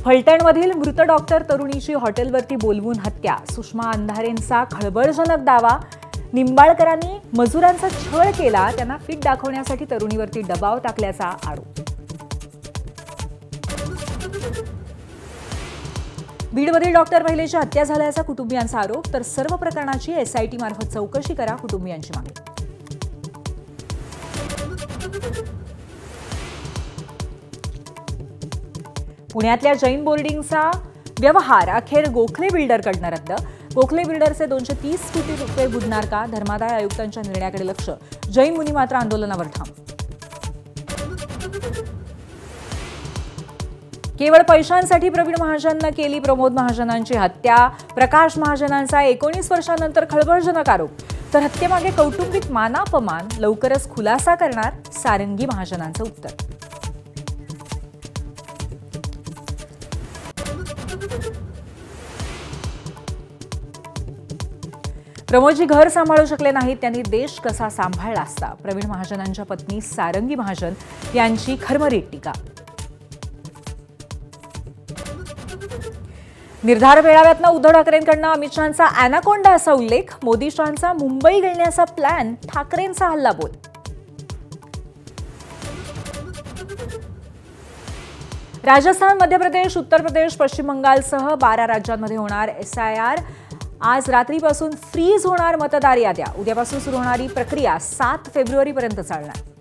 फलटणमधील मृत डॉक्टर तरुणीची हॉटेलवरती बोलवून हत्या. सुषमा अंधारेंचा खळबळजनक दावा. निंबाळकरांनी मजुरांचा छळ केला, त्यांना फिट दाखवण्यासाठी तरुणीवरती दबाव टाकल्याचा आरोप. बीडमधील डॉक्टर महिलेची हत्या झाल्याचा कुटुंबियांचा आरोप. तर सर्व प्रकरणाची एसआयटी मार्फत चौकशी करा, कुटुंबियांची मागणी. पुण्यातल्या जैन बोर्डिंगचा व्यवहार अखेर गोखले बिल्डरकडनं रद्द. गोखले बिल्डरचे 230 कोटी रुपये बुडणार का? धर्मादाय आयुक्तांच्या निर्णयाकडे लक्ष. जैन मुनी मात्र आंदोलनावर ठाम. केवळ पैशांसाठी प्रवीण महाजननं केली प्रमोद महाजनांची हत्या. प्रकाश महाजनांचा 19 वर्षांनंतर खळबळजनक आरोप. तर हत्येमागे कौटुंबिक मानापमान. लवकरच खुलासा करणार सारंगी महाजनांचं उत्तर. प्रमोदजी घर सांभाळू शकले नाहीत, त्यांनी देश कसा सांभाळला असता? प्रवीण महाजनांच्या पत्नी सारंगी महाजन यांची खरमरीत टीका. निर्धार मेळाव्यातनं उद्धव ठाकरेंकडनं अमित शहांचा अॅनाकोंडा असा उल्लेख. मोदी शहांचा मुंबई गिळण्याचा प्लॅन. ठाकरेंचा हल्लाबोल. राजस्थान, मध्य प्रदेश, उत्तर प्रदेश, पश्चिम बंगालसह 12 राज्यांमध्ये होणार एसआयआर. आज रात्रीपासून फ्रीज होणार मतदार याद्या. उद्यापासून सुरू होणारी प्रक्रिया 7 फेब्रुवारीपर्यंत चालणार.